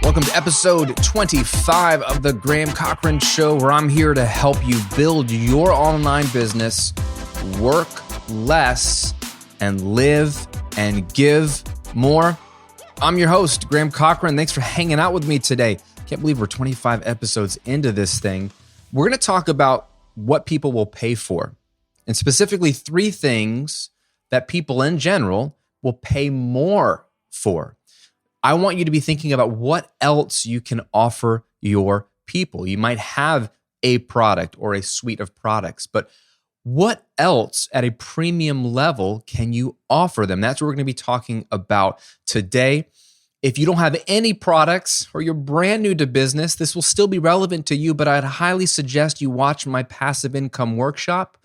Welcome to episode 25 of the Graham Cochrane Show, where I'm here to help you build your online business, work less, and live and give more. I'm your host, Graham Cochrane. Thanks for hanging out with me today. Can't believe we're 25 episodes into this thing. We're going to talk about what people will pay for, and specifically 3 things that people in general will pay more for. I want you to be thinking about what else you can offer your people. You might have a product or a suite of products, but what else at a premium level can you offer them? That's what we're going to be talking about today. If you don't have any products or you're brand new to business, this will still be relevant to you, but I'd highly suggest you watch my passive income workshop,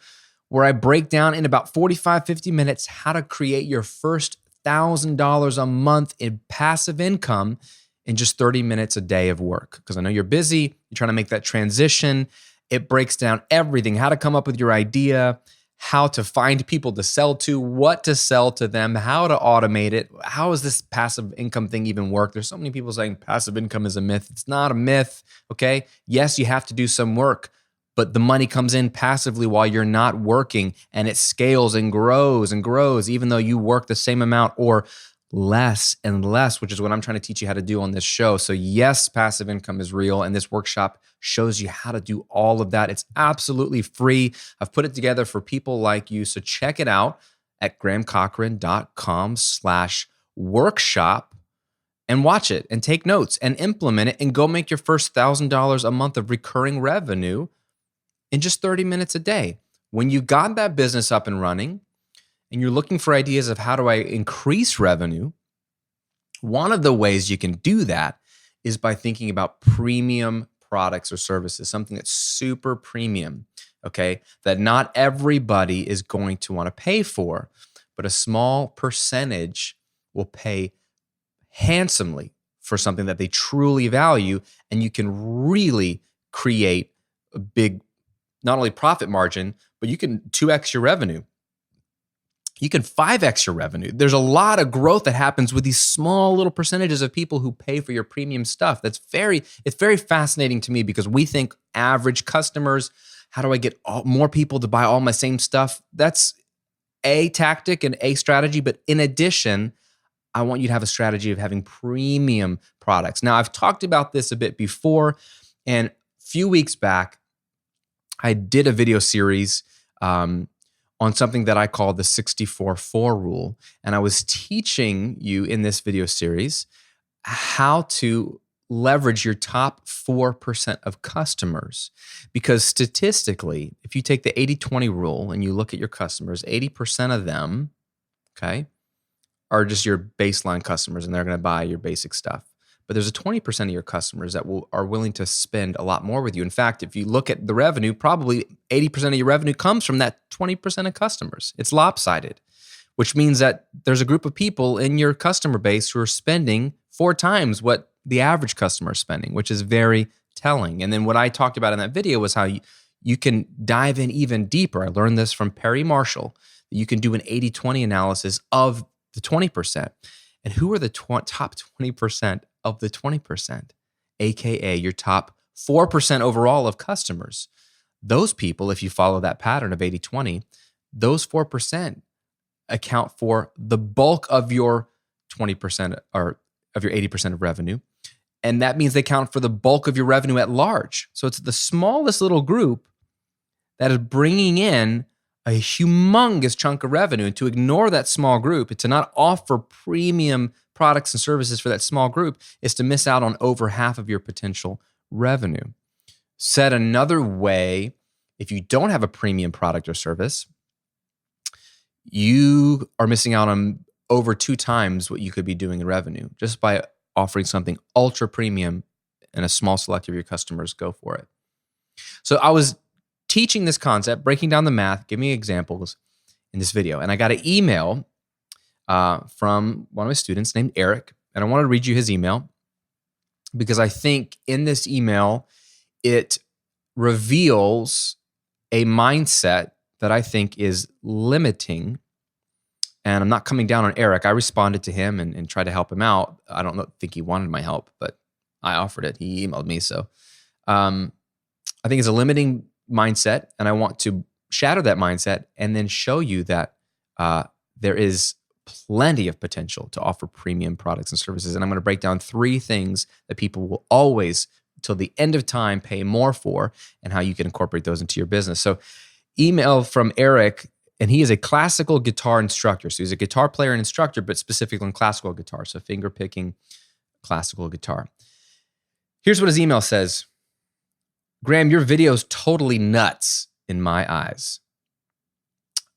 where I break down in about 45, 50 minutes how to create your first $1,000 a month in passive income in just 30 minutes a day of work. Because I know you're busy, you're trying to make that transition. It breaks down everything, how to come up with your idea, how to find people to sell to, what to sell to them, how to automate it. How does this passive income thing even work? There's so many people saying passive income is a myth. It's not a myth, okay? Yes, you have to do some work, but the money comes in passively while you're not working, and it scales and grows, even though you work the same amount or less and less, which is what I'm trying to teach you how to do on this show. So yes, passive income is real, and this workshop shows you how to do all of that. It's absolutely free. I've put it together for people like you, so check it out at grahamcochrane.com/workshop and watch it and take notes and implement it and go make your first $1,000 a month of recurring revenue in just 30 minutes a day. When you got that business up and running and you're looking for ideas of how do I increase revenue, one of the ways you can do that is by thinking about premium products or services, something that's super premium, okay, that not everybody is going to want to pay for, but a small percentage will pay handsomely for something that they truly value, and you can really create a big not only profit margin, but you can 2x your revenue. You can 5x your revenue. There's a lot of growth that happens with these small little percentages of people who pay for your premium stuff. It's very fascinating to me, because we think average customers, how do I get more people to buy all my same stuff? That's a tactic and a strategy, but in addition, I want you to have a strategy of having premium products. Now, I've talked about this a bit before, and a few weeks back, I did a video series on something that I call the 64-4 rule. And I was teaching you in this video series how to leverage your top 4% of customers. Because statistically, if you take the 80-20 rule and you look at your customers, 80% of them, okay, are just your baseline customers, and they're going to buy your basic stuff. But there's a 20% of your customers that are willing to spend a lot more with you. In fact, if you look at the revenue, probably 80% of your revenue comes from that 20% of customers. It's lopsided, which means that there's a group of people in your customer base who are spending 4 times what the average customer is spending, which is very telling. And then what I talked about in that video was how you can dive in even deeper. I learned this from Perry Marshall, that you can do an 80-20 analysis of the 20%. And who are the top 20% of the 20%, aka your top 4% overall of customers? Those people, if you follow that pattern of 80-20, those 4% account for the bulk of your 20% or of your 80% of revenue. And that means they count for the bulk of your revenue at large. So it's the smallest little group that is bringing in a humongous chunk of revenue. And to ignore that small group, to not offer premium products and services for that small group, is to miss out on over half of your potential revenue. Said another way, if you don't have a premium product or service, you are missing out on over 2 times what you could be doing in revenue just by offering something ultra premium, and a small select of your customers go for it. So I was teaching this concept, breaking down the math, giving examples in this video. And I got an email from one of my students named Eric. And I want to read you his email because I think in this email, it reveals a mindset that I think is limiting. And I'm not coming down on Eric. I responded to him and tried to help him out. I don't think he wanted my help, but I offered it. He emailed me. So I think it's a limiting mindset, and I want to shatter that mindset and then show you that there is plenty of potential to offer premium products and services. And I'm going to break down 3 things that people will always, till the end of time, pay more for, and how you can incorporate those into your business. So email from Eric, and he is a classical guitar instructor. So he's a guitar player and instructor, but specifically in classical guitar. So finger picking, classical guitar. Here's what his email says. Graham, your video's totally nuts in my eyes.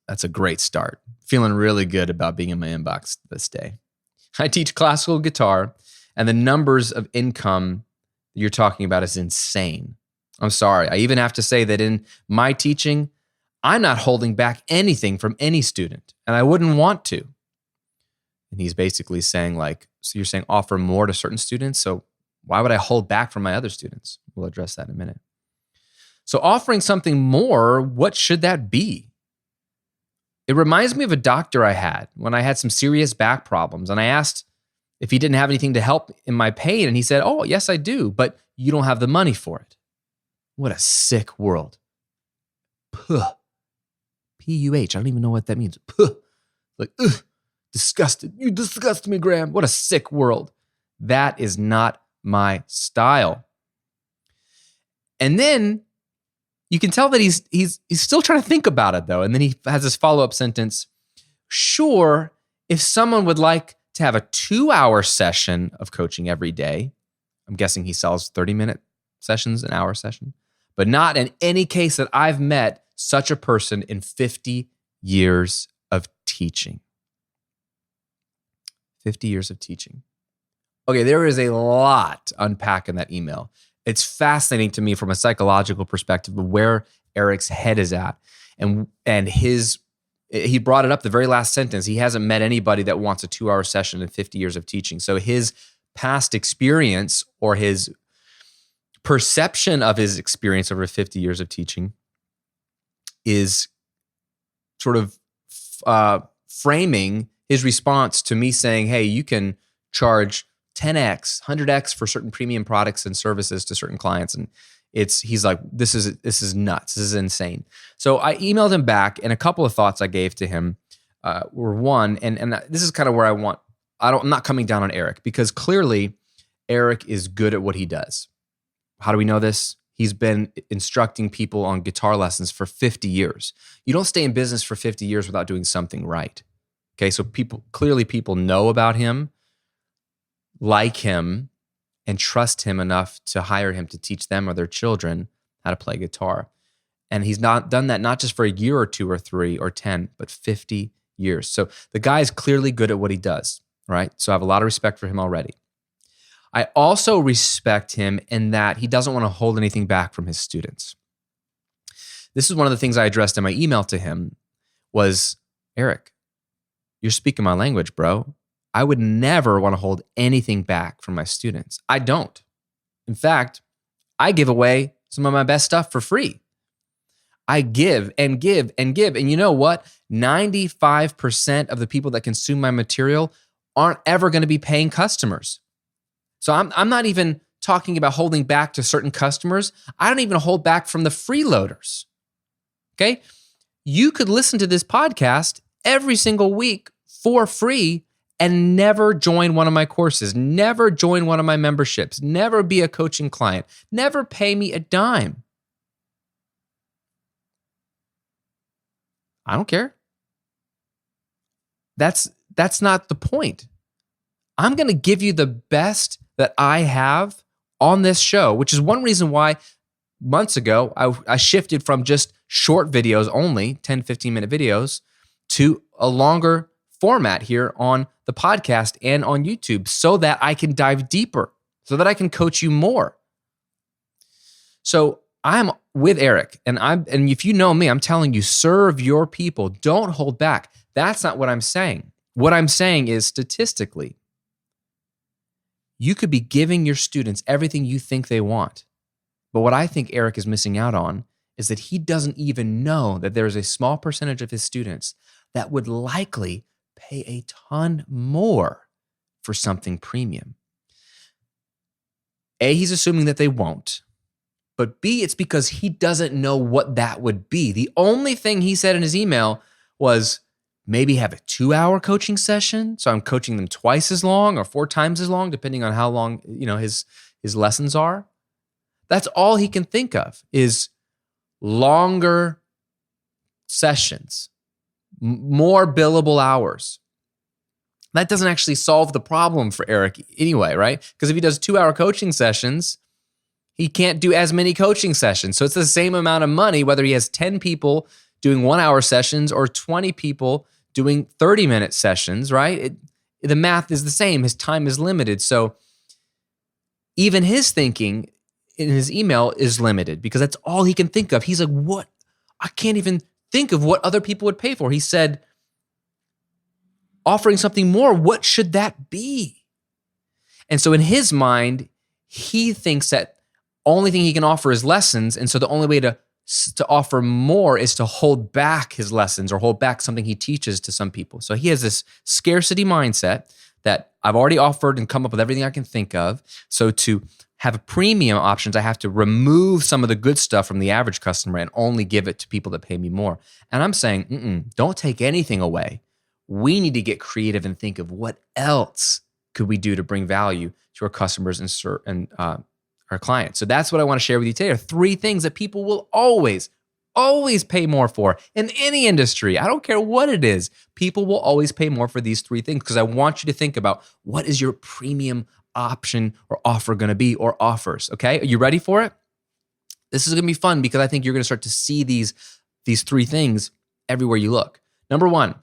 That's a great start. Feeling really good about being in my inbox this day. I teach classical guitar, and the numbers of income you're talking about is insane. I'm sorry. I even have to say that in my teaching, I'm not holding back anything from any student, and I wouldn't want to. And he's basically saying, like, so you're saying offer more to certain students, so why would I hold back from my other students? We'll address that in a minute. So offering something more, what should that be? It reminds me of a doctor I had when I had some serious back problems, and I asked if he didn't have anything to help in my pain, and he said, oh, yes, I do, but you don't have the money for it. What a sick world. Puh. P-U-H. I don't even know what that means. Puh. Like, ugh, disgusted. You disgust me, Graham. What a sick world. That is not my style. And then you can tell that he's still trying to think about it, though. And then he has this follow-up sentence. Sure, if someone would like to have a 2-hour session of coaching every day, I'm guessing he sells 30-minute sessions, an hour session, but not in any case that I've met such a person in 50 years of teaching. 50 years of teaching. Okay, there is a lot to unpack in that email. It's fascinating to me from a psychological perspective of where Eric's head is at. And he brought it up the very last sentence. He hasn't met anybody that wants a 2-hour session in 50 years of teaching. So his past experience, or his perception of his experience over 50 years of teaching, is sort of framing his response to me saying, hey, you can charge 10x, 100x for certain premium products and services to certain clients. And he's like, this is nuts. This is insane. So I emailed him back, and a couple of thoughts I gave to him were one, and this is kind of where I'm not coming down on Eric, because clearly Eric is good at what he does. How do we know this? He's been instructing people on guitar lessons for 50 years. You don't stay in business for 50 years without doing something right. Okay, so people know about him, like him, and trust him enough to hire him to teach them or their children how to play guitar. And he's not done that not just for a year or 2 or 3 or 10, but 50 years. So the guy is clearly good at what he does, right? So I have a lot of respect for him already. I also respect him in that he doesn't want to hold anything back from his students. This is one of the things I addressed in my email to him was, Eric, you're speaking my language, bro. I would never want to hold anything back from my students. I don't. In fact, I give away some of my best stuff for free. I give and give and give. And you know what? 95% of the people that consume my material aren't ever going to be paying customers. So I'm not even talking about holding back to certain customers. I don't even hold back from the freeloaders. Okay? You could listen to this podcast every single week for free and never join one of my courses, never join one of my memberships, never be a coaching client, never pay me a dime. I don't care. That's not the point. I'm going to give you the best that I have on this show, which is one reason why months ago I shifted from just short videos only, 10, 15-minute videos, to a longer format here on the podcast and on YouTube, so that I can dive deeper, so that I can coach you more. So I'm with Eric, and if you know me, I'm telling you, serve your people. Don't hold back. That's not what I'm saying. What I'm saying is, statistically, you could be giving your students everything you think they want. But what I think Eric is missing out on is that he doesn't even know that there is a small percentage of his students that would likely pay a ton more for something premium. A, he's assuming that they won't. But B, it's because he doesn't know what that would be. The only thing he said in his email was maybe have a 2-hour coaching session. So I'm coaching them twice as long or 4 times as long, depending on how long, his lessons are. That's all he can think of is longer sessions, more billable hours. That doesn't actually solve the problem for Eric anyway, right? Because if he does 2-hour coaching sessions, he can't do as many coaching sessions. So it's the same amount of money, whether he has 10 people doing 1-hour sessions or 20 people doing 30-minute sessions, right? The math is the same. His time is limited. So even his thinking in his email is limited because that's all he can think of. He's like, what? I can't even think of what other people would pay for. He said, offering something more, what should that be? And so in his mind, he thinks that only thing he can offer is lessons. And so the only way to offer more is to hold back his lessons or hold back something he teaches to some people. So he has this scarcity mindset that I've already offered and come up with everything I can think of. So to have premium options, I have to remove some of the good stuff from the average customer and only give it to people that pay me more. And I'm saying, don't take anything away. We need to get creative and think of what else could we do to bring value to our customers and our clients. So that's what I want to share with you today are 3 things that people will always pay more for in any industry. I don't care what it is. People will always pay more for these 3 things because I want you to think about what is your premium option or offer going to be or offers. Okay. Are you ready for it? This is going to be fun because I think you're going to start to see these 3 things everywhere you look. Number 1,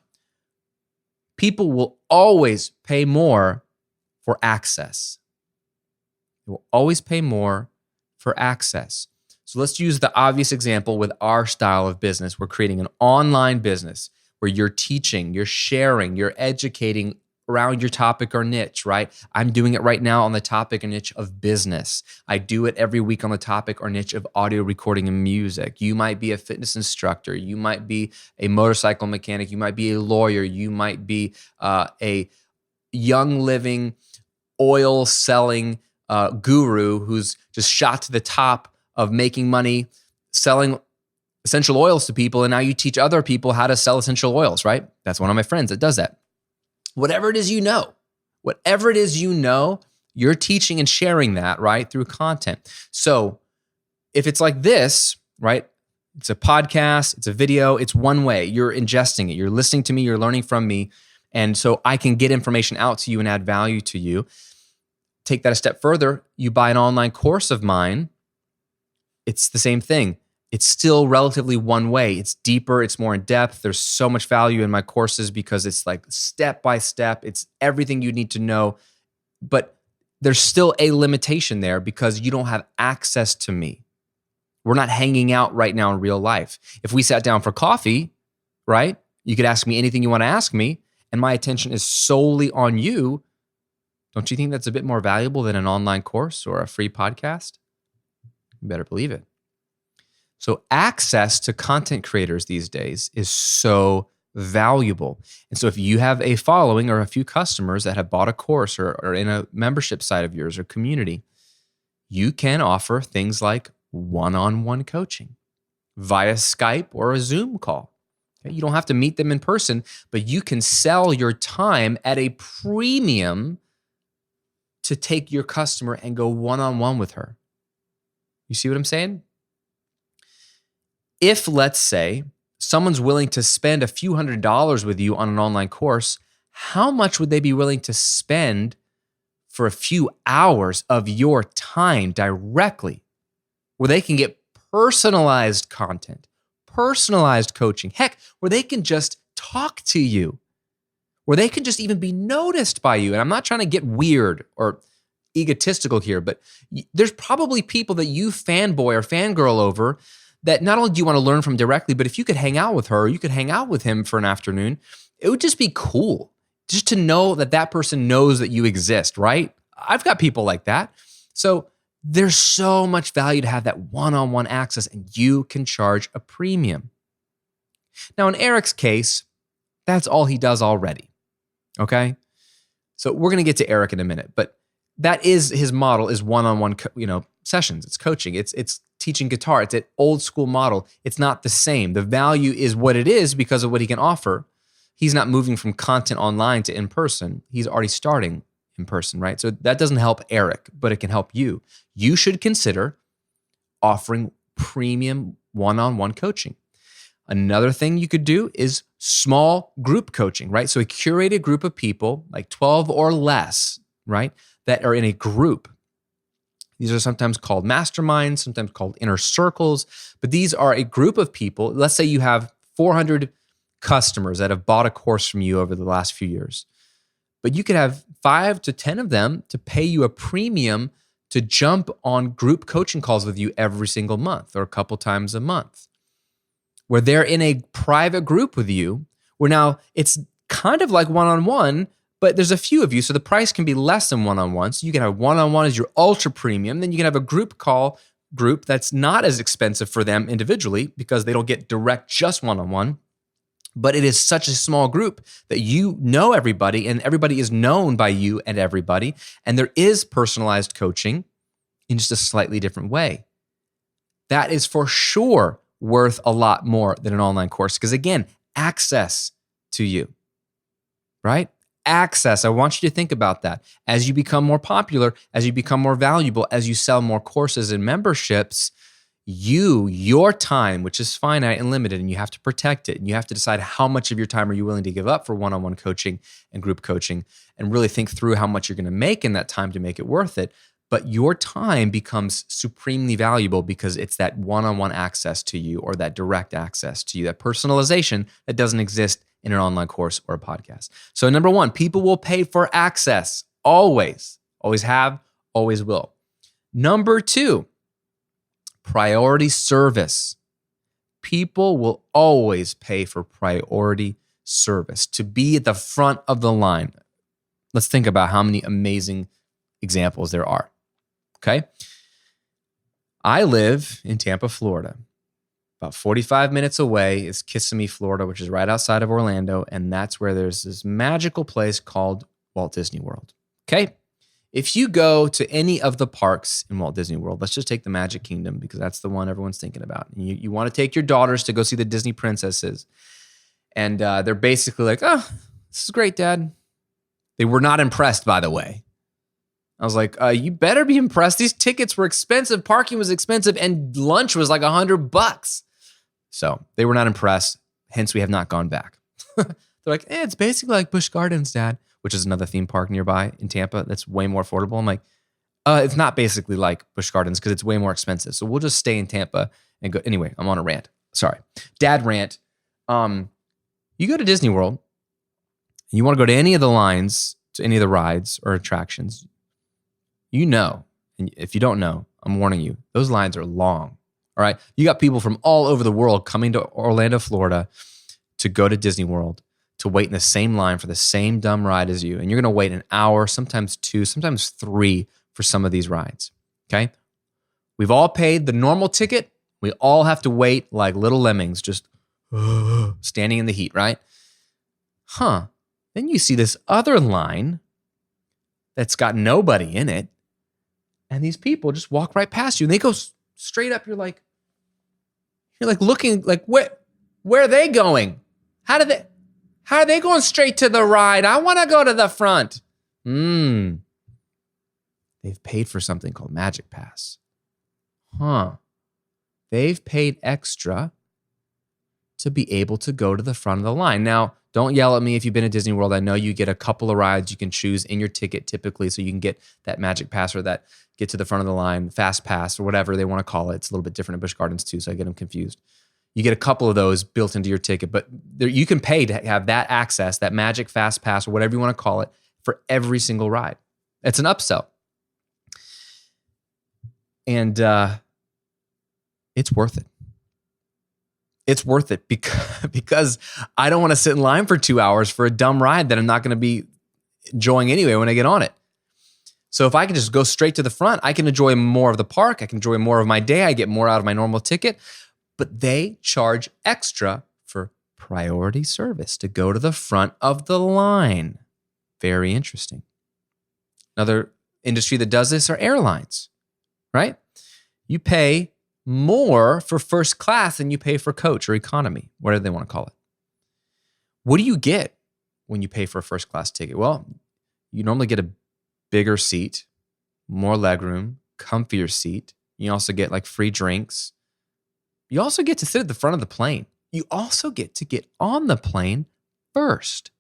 people will always pay more for access. They will always pay more for access. So let's use the obvious example with our style of business. We're creating an online business where you're teaching, you're sharing, you're educating around your topic or niche, right? I'm doing it right now on the topic and niche of business. I do it every week on the topic or niche of audio recording and music. You might be a fitness instructor. You might be a motorcycle mechanic. You might be a lawyer. You might be a young living oil selling guru who's just shot to the top of making money selling essential oils to people. And now you teach other people how to sell essential oils, right? That's one of my friends that does that. Whatever it is you know, you're teaching and sharing that, right, through content. So if it's like this, right, it's a podcast, it's a video, it's one way. You're ingesting it. You're listening to me. You're learning from me. And so I can get information out to you and add value to you. Take that a step further. You buy an online course of mine. It's the same thing. It's still relatively one way. It's deeper. It's more in depth. There's so much value in my courses because it's like step by step. It's everything you need to know. But there's still a limitation there because you don't have access to me. We're not hanging out right now in real life. If we sat down for coffee, right, you could ask me anything you want to ask me, and my attention is solely on you. Don't you think that's a bit more valuable than an online course or a free podcast? You better believe it. So access to content creators these days is so valuable. And so if you have a following or a few customers that have bought a course or in a membership site of yours or community, you can offer things like one-on-one coaching via Skype or a Zoom call. Okay? You don't have to meet them in person, but you can sell your time at a premium to take your customer and go one-on-one with her. You see what I'm saying? If, let's say, someone's willing to spend a few $100s with you on an online course, how much would they be willing to spend for a few hours of your time directly, where they can get personalized content, personalized coaching, heck, where they can just talk to you, where they can just even be noticed by you? And I'm not trying to get weird or egotistical here, but there's probably people that you fanboy or fangirl over that not only do you want to learn from directly, but if you could hang out with her, or you could hang out with him for an afternoon, it would just be cool just to know that that person knows that you exist, right? I've got people like that. So There's so much value to have that one-on-one access, and you can charge a premium. Now, in Eric's case, that's all he does already, okay? So we're going to get to Eric in a minute, but that is his model, is one-on-one, sessions. It's coaching. It's teaching guitar. It's an old school model. It's not the same. The value is what it is because of what he can offer. He's not moving from content online to in person. He's already starting in person, right? So that doesn't help Eric, but it can help you. You should consider offering premium one-on-one coaching. Another thing you could do is small group coaching, right? So a curated group of people, like 12 or less, right, that are in a group. These are sometimes called masterminds, sometimes called inner circles, but these are a group of people. Let's say you have 400 customers that have bought a course from you over the last few years, but you could have 5 to 10 of them to pay you a premium to jump on group coaching calls with you every single month or a couple times a month, where they're in a private group with you, where now it's kind of like one-on-one, but there's a few of you, so the price can be less than one-on-one. So you can have one-on-one as your ultra premium. Then you can have a group that's not as expensive for them individually because they don't get direct just one-on-one. But it is such a small group that you know everybody and everybody is known by you and everybody. And there is personalized coaching in just a slightly different way. That is for sure worth a lot more than an online course because, again, access to you, right? Access. I want you to think about that. As you become more popular, as you become more valuable, as you sell more courses and memberships, your time, which is finite and limited, and you have to protect it, and you have to decide how much of your time are you willing to give up for one-on-one coaching and group coaching, and really think through how much you're going to make in that time to make it worth it. But your time becomes supremely valuable because it's that one-on-one access to you or that direct access to you, that personalization that doesn't exist in an online course or a podcast. So number one, people will pay for access. Always. Always have, always will. Number two, priority service. People will always pay for priority service, to be at the front of the line. Let's think about how many amazing examples there are. Okay? I live in Tampa, Florida. About 45 minutes away is Kissimmee, Florida, which is right outside of Orlando, and that's where there's this magical place called Walt Disney World. Okay? If you go to any of the parks in Walt Disney World, let's just take the Magic Kingdom because that's the one everyone's thinking about. And you want to take your daughters to go see the Disney princesses. And they're basically like, oh, this is great, Dad. They were not impressed, by the way. I was like, you better be impressed. These tickets were expensive. Parking was expensive. And lunch was like $100. So they were not impressed. Hence, we have not gone back. They're like, it's basically like Busch Gardens, Dad, which is another theme park nearby in Tampa that's way more affordable. I'm like, it's not basically like Busch Gardens because it's way more expensive. So we'll just stay in Tampa and go. Anyway, I'm on a rant. Sorry. Dad rant. You go to Disney World and you want to go to any of the lines, to any of the rides or attractions, and if you don't know, I'm warning you, those lines are long. All right. You got people from all over the world coming to Orlando, Florida to go to Disney World, to wait in the same line for the same dumb ride as you. And you're going to wait an hour, sometimes 2, sometimes 3 for some of these rides. Okay. We've all paid the normal ticket. We all have to wait like little lemmings, just standing in the heat, right? Then you see this other line that's got nobody in it. And these people just walk right past you and they go straight up. You're like looking like, where are they going? How are they going straight to the ride? I want to go to the front. They've paid for something called Magic Pass. They've paid extra to be able to go to the front of the line. Now, don't yell at me if you've been at Disney World. I know you get a couple of rides you can choose in your ticket typically, so you can get that Magic Pass or that get to the front of the line, Fast Pass or whatever they want to call it. It's a little bit different at Busch Gardens too, so I get them confused. You get a couple of those built into your ticket, but you can pay to have that access, that Magic Fast Pass or whatever you want to call it, for every single ride. It's an upsell. And it's worth it. It's worth it because I don't want to sit in line for 2 hours for a dumb ride that I'm not going to be enjoying anyway when I get on it. So if I can just go straight to the front, I can enjoy more of the park. I can enjoy more of my day. I get more out of my normal ticket. But they charge extra for priority service to go to the front of the line. Very interesting. Another industry that does this are airlines, right? You pay more for first class than you pay for coach or economy, whatever they want to call it. What do you get when you pay for a first class ticket? Well, you normally get a bigger seat, more legroom, comfier seat. You also get like free drinks. You also get to sit at the front of the plane. You also get to get on the plane first.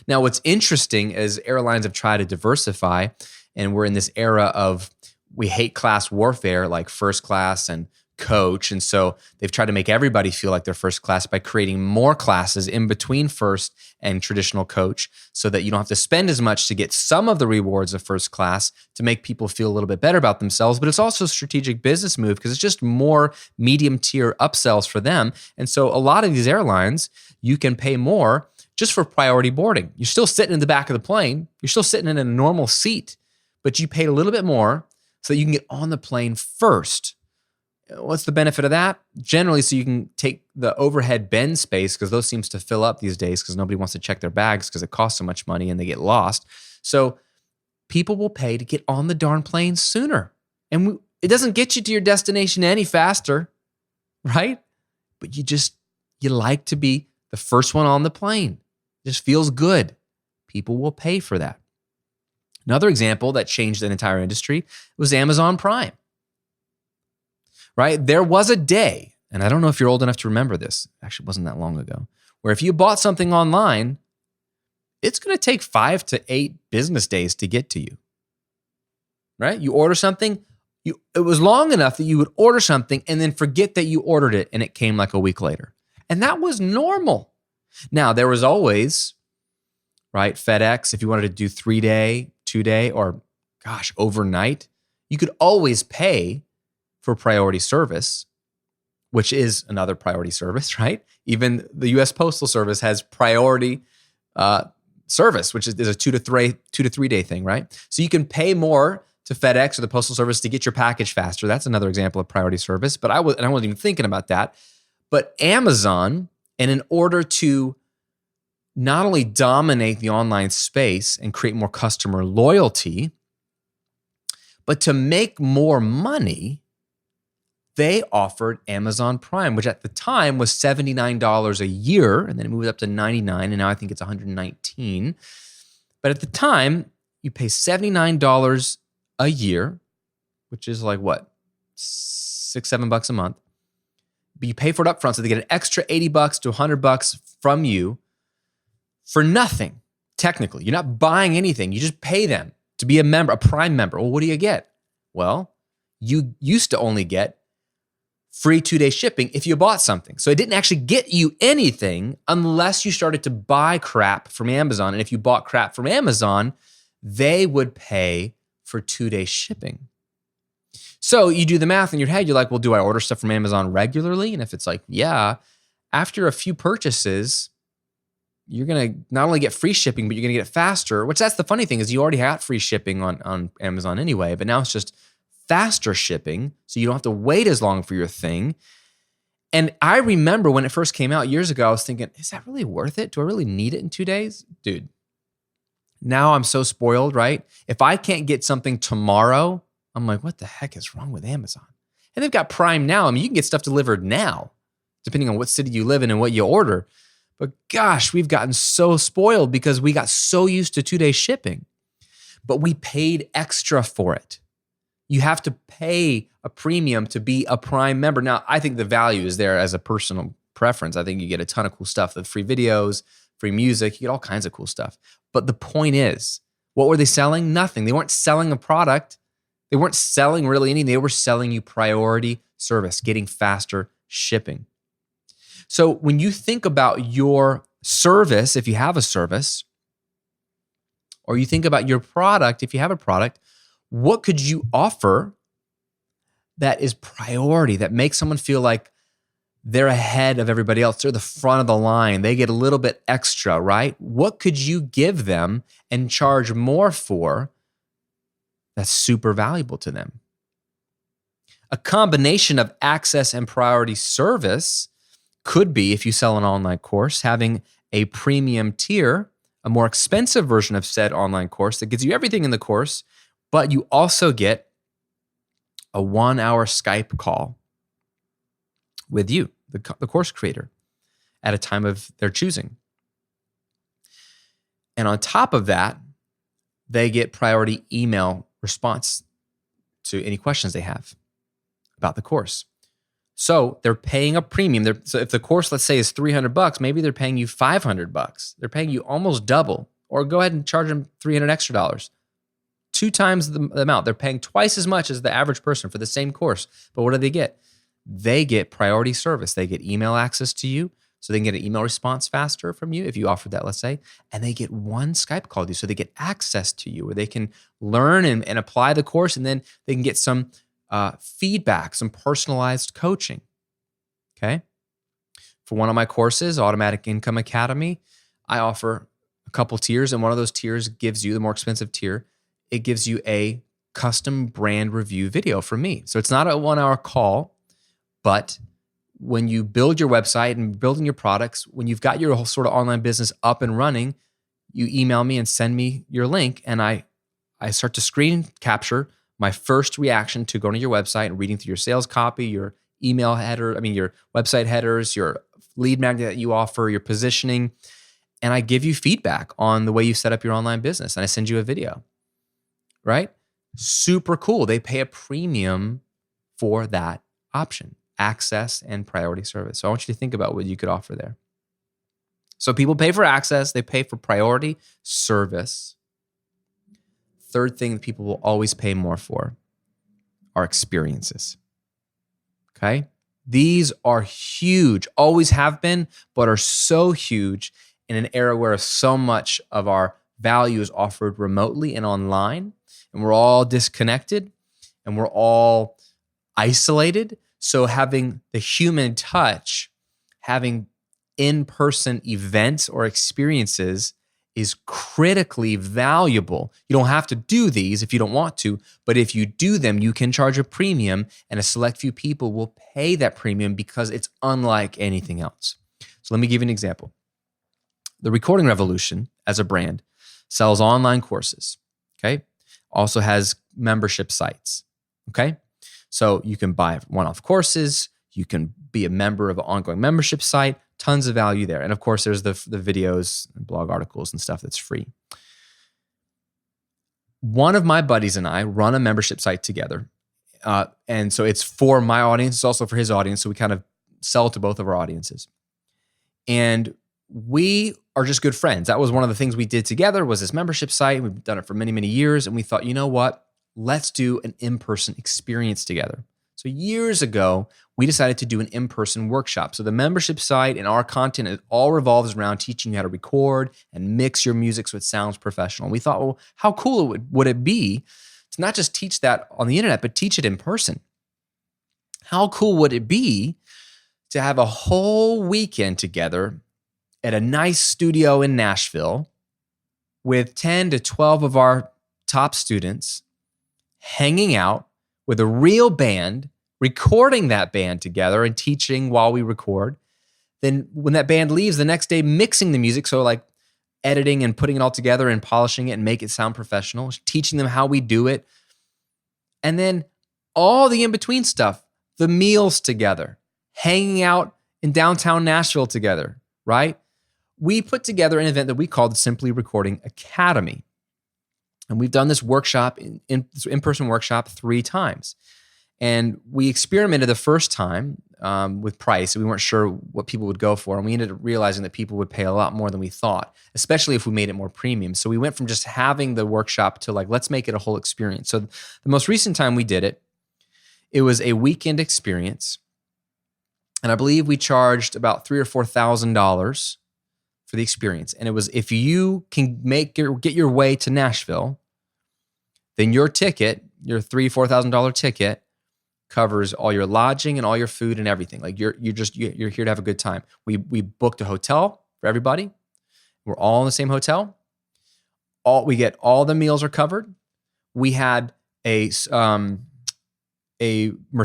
Now, what's interesting is airlines have tried to diversify, and we're in this era of we hate class warfare like first class and coach. And so they've tried to make everybody feel like they're first class by creating more classes in between first and traditional coach so that you don't have to spend as much to get some of the rewards of first class to make people feel a little bit better about themselves. But it's also a strategic business move because it's just more medium tier upsells for them. And so a lot of these airlines, you can pay more just for priority boarding. You're still sitting in the back of the plane. You're still sitting in a normal seat, but you paid a little bit more so that you can get on the plane first. What's the benefit of that? Generally, so you can take the overhead bin space because those seems to fill up these days because nobody wants to check their bags because it costs so much money and they get lost. So people will pay to get on the darn plane sooner. And it doesn't get you to your destination any faster, right? But you like to be the first one on the plane. It just feels good. People will pay for that. Another example that changed an entire industry was Amazon Prime. Right? There was a day, and I don't know if you're old enough to remember this, actually it wasn't that long ago, where if you bought something online, it's going to take 5 to 8 business days to get to you. Right? You order something, it was long enough that you would order something and then forget that you ordered it and it came like a week later. And that was normal. Now, there was always, right, FedEx, if you wanted to do 3-day, 2-day, or overnight, you could always pay for priority service, which is another priority service, right? Even the U.S. Postal Service has priority service, which is a 2 to 3 day thing, right? So you can pay more to FedEx or the Postal Service to get your package faster. That's another example of priority service. But I wasn't even thinking about that. But Amazon, and in order to not only dominate the online space and create more customer loyalty, but to make more money, they offered Amazon Prime, which at the time was $79 a year, and then it moved up to $99, and now I think it's $119. But at the time, you pay $79 a year, which is like what, $6-7 a month. But you pay for it up front, so they get an extra $80 to $100 from you for nothing, technically. You're not buying anything. You just pay them to be a member, a Prime member. Well, what do you get? Well, you used to only get free 2-day shipping if you bought something. So it didn't actually get you anything unless you started to buy crap from Amazon. And if you bought crap from Amazon, they would pay for 2-day shipping. So you do the math in your head. You're like, well, do I order stuff from Amazon regularly? And if it's like, yeah, after a few purchases, you're going to not only get free shipping, but you're going to get it faster, which that's the funny thing is you already got free shipping on Amazon anyway, but now it's just faster shipping, so you don't have to wait as long for your thing. And I remember when it first came out years ago, I was thinking, is that really worth it? Do I really need it in 2 days? Dude, now I'm so spoiled, right? If I can't get something tomorrow, I'm like, what the heck is wrong with Amazon? And they've got Prime now. I mean, you can get stuff delivered now, depending on what city you live in and what you order. But gosh, we've gotten so spoiled because we got so used to 2-day shipping, but we paid extra for it. You have to pay a premium to be a Prime member. Now, I think the value is there as a personal preference. I think you get a ton of cool stuff, the free videos, free music, you get all kinds of cool stuff. But the point is, what were they selling? Nothing. They weren't selling a product. They weren't selling really anything. They were selling you priority service, getting faster shipping. So when you think about your service, if you have a service, or you think about your product, if you have a product, what could you offer that is priority, that makes someone feel like they're ahead of everybody else? They're the front of the line. They get a little bit extra, right? What could you give them and charge more for That's super valuable to them. A combination of access and priority service could be, if you sell an online course, having a premium tier, a more expensive version of said online course that gives you everything in the course, but you also get a 1-hour Skype call with you, the course creator, at a time of their choosing. And on top of that, they get priority email response to any questions they have about the course. So they're paying a premium. So if the course, let's say, is $300, maybe they're paying you $500. They're paying you almost double, or go ahead and charge them $300 extra. 2 times the amount. They're paying twice as much as the average person for the same course. But what do they get? They get priority service. They get email access to you, so they can get an email response faster from you if you offered that, let's say. And they get 1 Skype call with you, so they get access to you, where they can learn and apply the course, and then they can get some feedback, some personalized coaching. Okay. For one of my courses, Automatic Income Academy, I offer a couple tiers, and one of those tiers gives you, the more expensive tier, it gives you a custom brand review video from me. So it's not a 1-hour call, but when you build your website and building your products, when you've got your whole sort of online business up and running, you email me and send me your link, and I start to screen capture my first reaction to going to your website and reading through your sales copy, your email header, your website headers, your lead magnet that you offer, your positioning, and I give you feedback on the way you set up your online business, and I send you a video, right? Super cool. They pay a premium for that option, access and priority service. So I want you to think about what you could offer there. So people pay for access, they pay for priority service. Third thing that people will always pay more for are experiences. Okay? These are huge, always have been, but are so huge in an era where so much of our value is offered remotely and online, and we're all disconnected and we're all isolated. So having the human touch, having in-person events or experiences is critically valuable. You don't have to do these if you don't want to, but if you do them, you can charge a premium, and a select few people will pay that premium because it's unlike anything else. So let me give you an example. The Recording Revolution, as a brand, sells online courses, okay? Also has membership sites, okay? So you can buy one-off courses, you can be a member of an ongoing membership site, tons of value there. And of course, there's the videos and blog articles and stuff that's free. One of my buddies and I run a membership site together. And so it's for my audience, it's also for his audience. So we kind of sell to both of our audiences. And we are just good friends. That was one of the things we did together, was this membership site. We've done it for many, many years. And we thought, you know what? Let's do an in-person experience together. So years ago, we decided to do an in-person workshop. So the membership site and our content, it all revolves around teaching you how to record and mix your music so it sounds professional. We thought, well, how cool would it be to not just teach that on the internet, but teach it in person? How cool would it be to have a whole weekend together at a nice studio in Nashville with 10 to 12 of our top students hanging out with a real band, recording that band together and teaching while we record. Then when that band leaves, the next day mixing the music, so like editing and putting it all together and polishing it and make it sound professional, teaching them how we do it. And then all the in-between stuff, the meals together, hanging out in downtown Nashville together, right? We put together an event that we called Simply Recording Academy. And we've done this workshop, in-person workshop, 3 times. And we experimented the first time with price. We weren't sure what people would go for. And we ended up realizing that people would pay a lot more than we thought, especially if we made it more premium. So we went from just having the workshop to like, let's make it a whole experience. So the most recent time we did it, it was a weekend experience. And I believe we charged about $3,000 or $4,000 for the experience. And it was, if you can get your way to Nashville, then your ticket, your $3,000-$4,000 ticket, covers all your lodging and all your food and everything. Like you're here to have a good time. We booked a hotel for everybody. We're all in the same hotel. We get all the meals are covered. We had a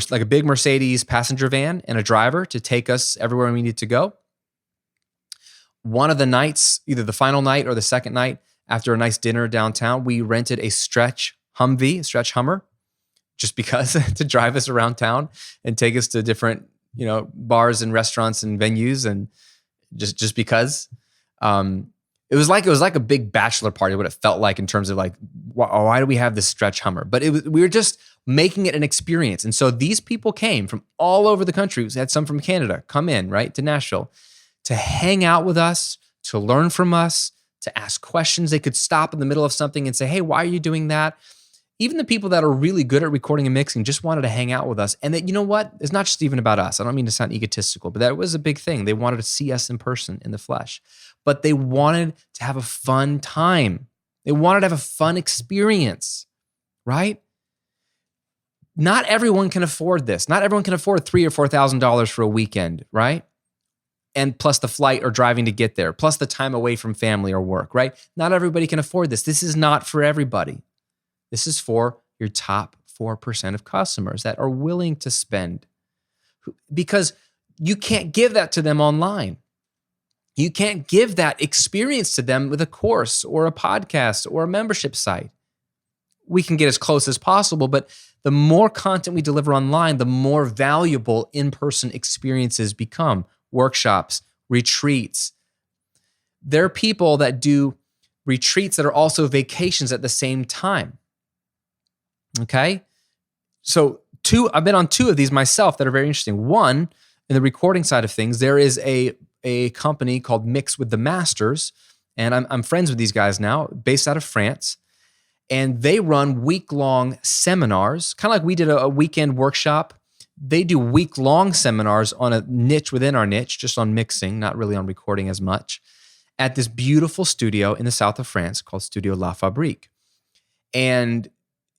like a big Mercedes passenger van and a driver to take us everywhere we needed to go. One of the nights, either the final night or the second night, after a nice dinner downtown, we rented a stretch Hummer, just because to drive us around town and take us to different, bars and restaurants and venues, and just because. It was like a big bachelor party, what it felt like in terms of like, why do we have this stretch Hummer? But we were just making it an experience. And so these people came from all over the country. We had some from Canada come in, right, to Nashville to hang out with us, to learn from us, to ask questions. They could stop in the middle of something and say, hey, why are you doing that? Even the people that are really good at recording and mixing just wanted to hang out with us. And that, you know what? It's not just even about us. I don't mean to sound egotistical, but that was a big thing. They wanted to see us in person, in the flesh. But they wanted to have a fun time. They wanted to have a fun experience, right? Not everyone can afford this. Not everyone can afford $3,000 or $4,000 for a weekend, right? And plus the flight or driving to get there, plus the time away from family or work, right? Not everybody can afford this. This is not for everybody. This is for your top 4% of customers that are willing to spend, because you can't give that to them online. You can't give that experience to them with a course or a podcast or a membership site. We can get as close as possible, but the more content we deliver online, the more valuable in-person experiences become. Workshops, retreats. There are people that do retreats that are also vacations at the same time. Okay? So I've been on 2 of these myself that are very interesting. One, in the recording side of things, there is a company called Mix with the Masters, and I'm friends with these guys now, based out of France, and they run week-long seminars, kind of like we did a weekend workshop. They do week-long seminars on a niche within our niche, just on mixing, not really on recording as much, at this beautiful studio in the south of France called Studio La Fabrique. And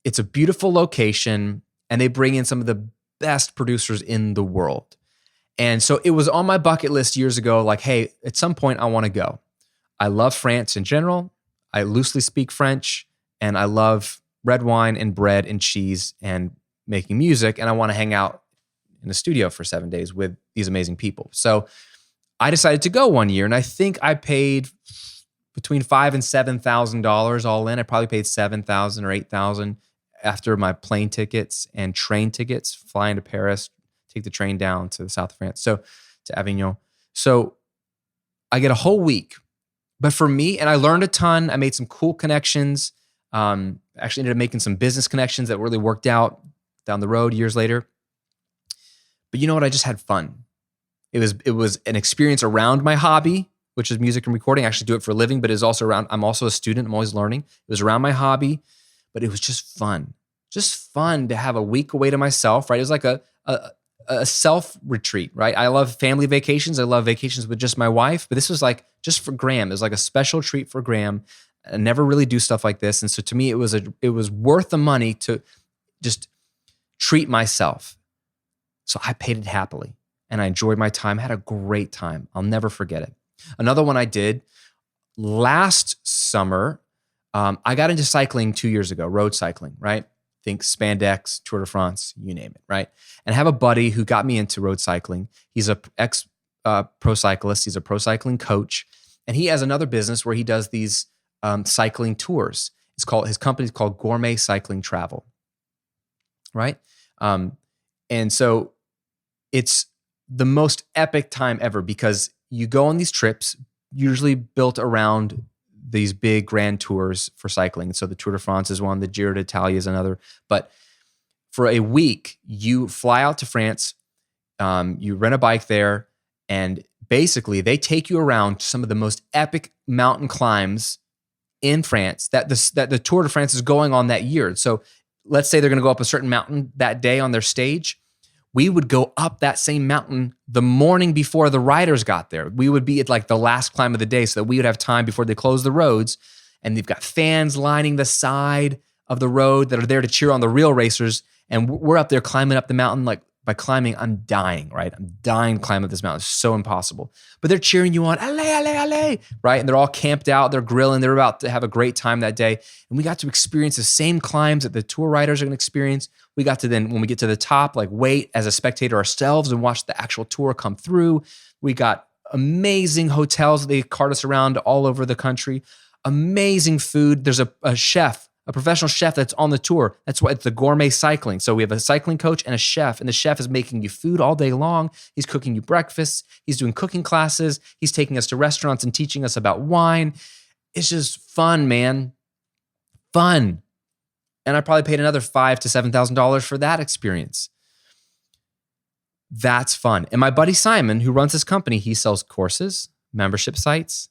it's a beautiful location, and they bring in some of the best producers in the world. And so it was on my bucket list years ago, like, hey, at some point I want to go. I love France in general. I loosely speak French, and I love red wine and bread and cheese and making music, and I want to hang out in the studio for 7 days with these amazing people. So I decided to go one year, and I think I paid between $5,000 and $7,000 all in. I probably paid $7,000 or $8,000 after my plane tickets and train tickets, flying to Paris, take the train down to the south of France, so to Avignon. So I get a whole week. But for me, and I learned a ton. I made some cool connections. Actually ended up making some business connections that really worked out down the road years later. But you know what? I just had fun. It was an experience around my hobby, which is music and recording. I actually do it for a living, but it's also around, I'm also a student. I'm always learning. It was around my hobby, but it was just fun. Just fun to have a week away to myself, right? It was like a self-retreat, right? I love family vacations. I love vacations with just my wife, but this was like just for Graham. It was like a special treat for Graham. I never really do stuff like this. And so to me, it was worth the money to just treat myself. So I paid it happily, and I enjoyed my time. I had a great time. I'll never forget it. Another one I did last summer, I got into cycling 2 years ago, road cycling, right? Think spandex, Tour de France, you name it, right? And I have a buddy who got me into road cycling. He's a pro cyclist. He's a pro cycling coach, and he has another business where he does these cycling tours. His company's called Gourmet Cycling Travel, right? And so it's the most epic time ever, because you go on these trips, usually built around these big grand tours for cycling. So the Tour de France is one, the Giro d'Italia is another. But for a week, you fly out to France, you rent a bike there, and basically they take you around some of the most epic mountain climbs in France that the Tour de France is going on that year. So let's say they're going to go up a certain mountain that day on their stage. We would go up that same mountain the morning before the riders got there. We would be at like the last climb of the day so that we would have time before they close the roads. And they've got fans lining the side of the road that are there to cheer on the real racers. And we're up there climbing up the mountain, like by climbing, I'm dying, right? I'm dying to climb up this mountain. It's so impossible. But they're cheering you on, allez, allez, allez, right? And they're all camped out, they're grilling, they're about to have a great time that day. And we got to experience the same climbs that the tour riders are gonna experience. We got to then, when we get to the top, like wait as a spectator ourselves and watch the actual tour come through. We got amazing hotels. They cart us around all over the country. Amazing food. There's a chef, a professional chef that's on the tour. That's why it's the gourmet cycling. So we have a cycling coach and a chef, and the chef is making you food all day long. He's cooking you breakfasts. He's doing cooking classes. He's taking us to restaurants and teaching us about wine. It's just fun, man. Fun. And I probably paid another $5,000 to $7,000 for that experience. That's fun. And my buddy Simon, who runs his company, he sells courses, membership sites,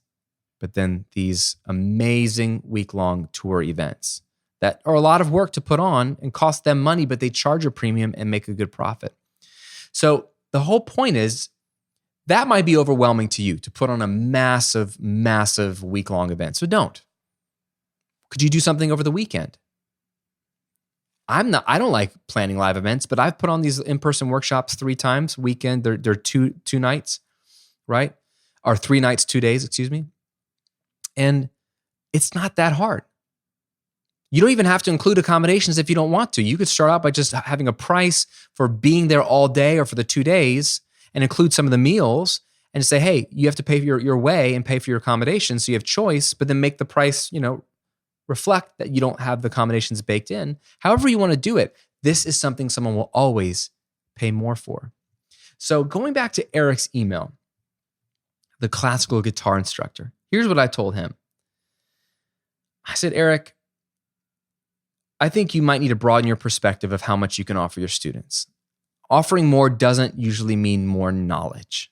but then these amazing week-long tour events that are a lot of work to put on and cost them money, but they charge a premium and make a good profit. So the whole point is that might be overwhelming to you to put on a massive, massive week-long event. So don't. Could you do something over the weekend? I don't like planning live events, but I've put on these in-person workshops 3 times weekend. They're two nights, right? Or 3 nights, 2 days, excuse me. And it's not that hard. You don't even have to include accommodations if you don't want to. You could start out by just having a price for being there all day or for the 2 days and include some of the meals and say, hey, you have to pay for your way and pay for your accommodations, so you have choice, but then make the price, reflect that you don't have the accommodations baked in. However you want to do it, this is something someone will always pay more for. So going back to Eric's email, the classical guitar instructor, here's what I told him. I said, Eric, I think you might need to broaden your perspective of how much you can offer your students. Offering more doesn't usually mean more knowledge,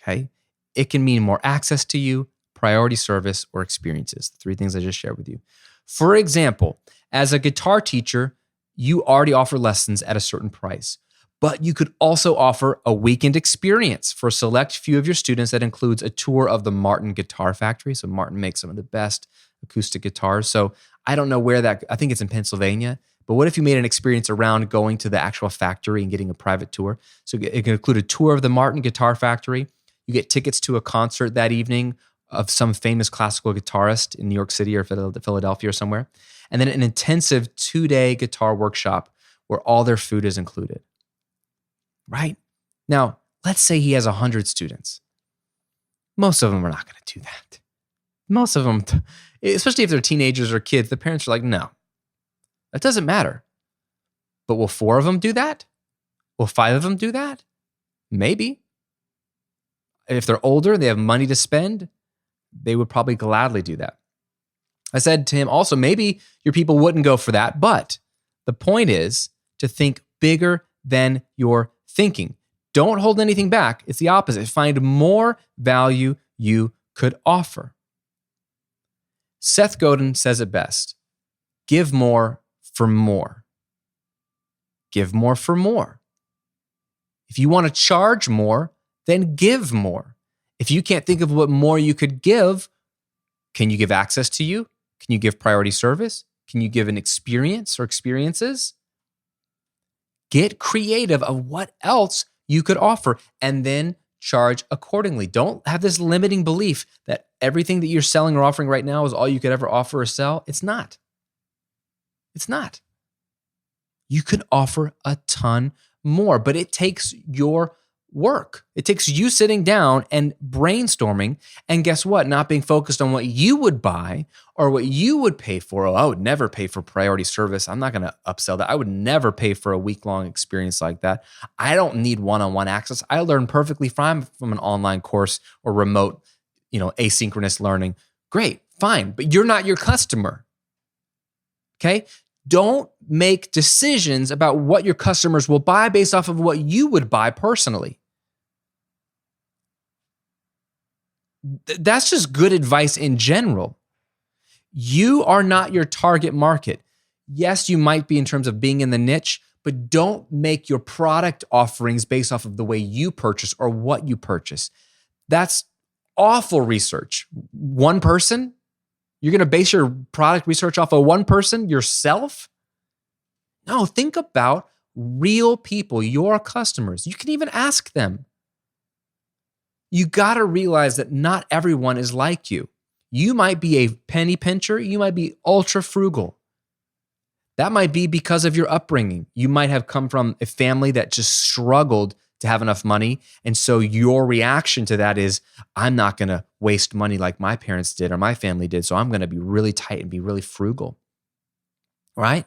okay? It can mean more access to you, priority service, or experiences, the 3 things I just shared with you. For example, as a guitar teacher, you already offer lessons at a certain price, but you could also offer a weekend experience for a select few of your students that includes a tour of the Martin Guitar Factory. So Martin makes some of the best acoustic guitars. So I don't know where I think it's in Pennsylvania, but what if you made an experience around going to the actual factory and getting a private tour? So it can include a tour of the Martin Guitar Factory. You get tickets to a concert that evening of some famous classical guitarist in New York City or Philadelphia or somewhere. And then an intensive 2-day guitar workshop where all their food is included, right? Now, let's say he has 100 students. Most of them are not going to do that. Most of them, especially if they're teenagers or kids, the parents are like, no, that doesn't matter. But will 4 of them do that? Will 5 of them do that? Maybe. If they're older, they have money to spend, they would probably gladly do that. I said to him also, maybe your people wouldn't go for that, but the point is to think bigger than you're thinking. Don't hold anything back. It's the opposite. Find more value you could offer. Seth Godin says it best. Give more for more. Give more for more. If you want to charge more, then give more. If you can't think of what more you could give, can you give access to you? Can you give priority service? Can you give an experience or experiences? Get creative of what else you could offer and then charge accordingly. Don't have this limiting belief that everything that you're selling or offering right now is all you could ever offer or sell. It's not. It's not. You could offer a ton more, but it takes your work. It takes you sitting down and brainstorming, and guess what? Not being focused on what you would buy or what you would pay for. Oh, I would never pay for priority service. I'm not going to upsell that. I would never pay for a week-long experience like that. I don't need one-on-one access. I learn perfectly fine from an online course or remote, asynchronous learning. Great, fine, but you're not your customer. Okay? Don't make decisions about what your customers will buy based off of what you would buy personally. That's just good advice in general. You are not your target market. Yes, you might be in terms of being in the niche, but don't make your product offerings based off of the way you purchase or what you purchase. That's awful research. One person? You're going to base your product research off of one person, yourself? No, think about real people, your customers. You can even ask them. You got to realize that not everyone is like you. You might be a penny pincher. You might be ultra frugal. That might be because of your upbringing. You might have come from a family that just struggled to have enough money. And so your reaction to that is, I'm not going to waste money like my parents did or my family did. So I'm going to be really tight and be really frugal. Right?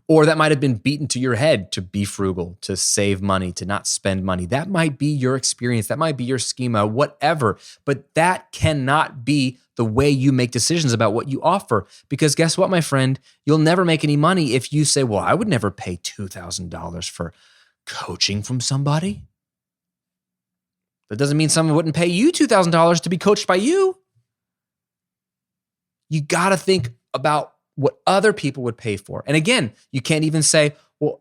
Or that might have been beaten to your head to be frugal, to save money, to not spend money. That might be your experience. That might be your schema, whatever. But that cannot be the way you make decisions about what you offer. Because guess what, my friend? You'll never make any money if you say, well, I would never pay $2,000 for coaching from somebody. That doesn't mean someone wouldn't pay you $2,000 to be coached by you. You got to think about what other people would pay for. And again, you can't even say, well,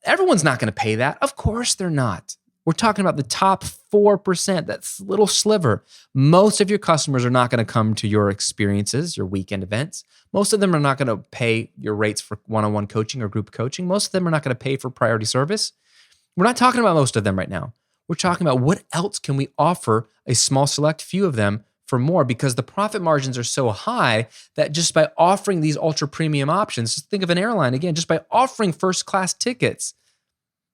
everyone's not going to pay that. Of course they're not. We're talking about the top 4%, that little sliver. Most of your customers are not going to come to your experiences, your weekend events. Most of them are not going to pay your rates for one-on-one coaching or group coaching. Most of them are not going to pay for priority service. We're not talking about most of them right now. We're talking about what else can we offer a small select few of them for more, because the profit margins are so high that just by offering these ultra premium options, just think of an airline again, just by offering first class tickets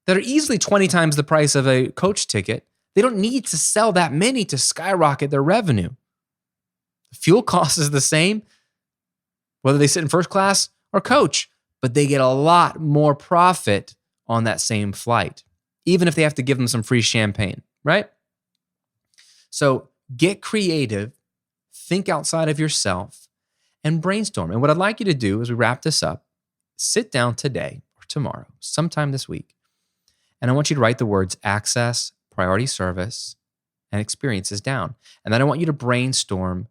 that are easily 20 times the price of a coach ticket, they don't need to sell that many to skyrocket their revenue. The fuel cost is the same, whether they sit in first class or coach, but they get a lot more profit on that same flight, even if they have to give them some free champagne, right? So get creative, think outside of yourself, and brainstorm. And what I'd like you to do as we wrap this up, sit down today or tomorrow, sometime this week, and I want you to write the words access, priority service, and experiences down. And then I want you to brainstorm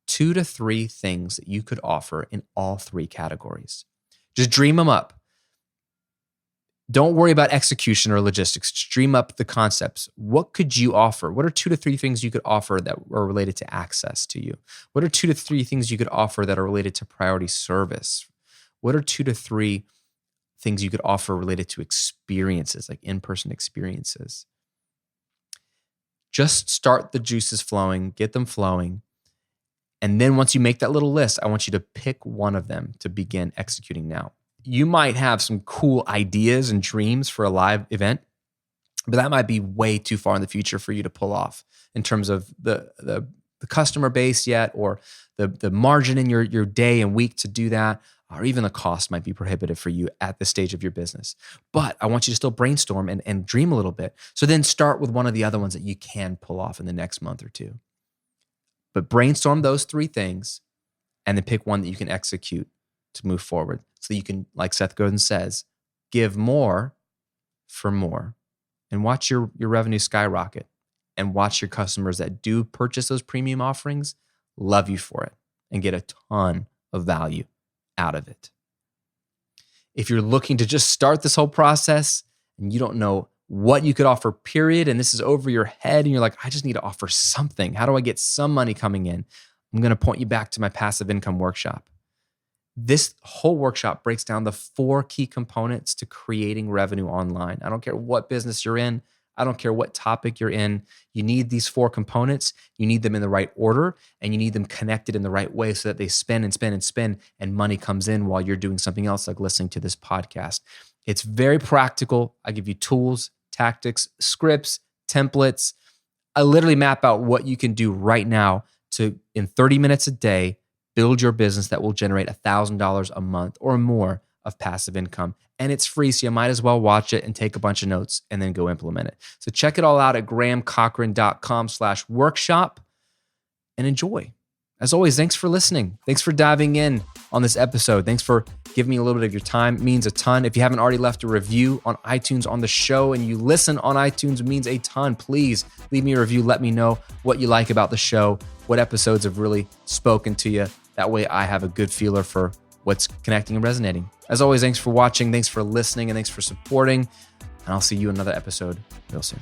2 to 3 things that you could offer in all 3 categories. Just dream them up. Don't worry about execution or logistics. Just dream up the concepts. What could you offer? What are 2 to 3 things you could offer that are related to access to you? What are 2 to 3 things you could offer that are related to priority service? What are 2 to 3 things you could offer related to experiences, like in-person experiences? Just start the juices flowing, get them flowing. And then once you make that little list, I want you to pick one of them to begin executing now. You might have some cool ideas and dreams for a live event, but that might be way too far in the future for you to pull off in terms of the customer base yet, or the margin in your day and week to do that, or even the cost might be prohibitive for you at this stage of your business. But I want you to still brainstorm and dream a little bit. So then start with one of the other ones that you can pull off in the next month or 2. But brainstorm those 3 things and then pick one that you can execute to move forward, so that you can, like Seth Godin says, give more for more, and watch your revenue skyrocket, and watch your customers that do purchase those premium offerings love you for it and get a ton of value out of it. If you're looking to just start this whole process and you don't know what you could offer, period, and this is over your head and you're like, I just need to offer something. How do I get some money coming in? I'm going to point you back to my passive income workshop. This whole workshop breaks down the 4 key components to creating revenue online. I don't care what business you're in. I don't care what topic you're in. You need these 4 components. You need them in the right order, and you need them connected in the right way so that they spin and spin and spin, and money comes in while you're doing something else, like listening to this podcast. It's very practical. I give you tools, tactics, scripts, templates. I literally map out what you can do right now to, in 30 minutes a day, build your business that will generate $1,000 a month or more of passive income. And it's free, so you might as well watch it and take a bunch of notes and then go implement it. So check it all out at grahamcochrane.com/workshop and enjoy. As always, thanks for listening. Thanks for diving in on this episode. Thanks for giving me a little bit of your time. It means a ton. If you haven't already left a review on iTunes on the show and you listen on iTunes, it means a ton. Please leave me a review. Let me know what you like about the show, what episodes have really spoken to you. That way I have a good feeler for what's connecting and resonating. As always, thanks for watching. Thanks for listening, and thanks for supporting. And I'll see you in another episode real soon.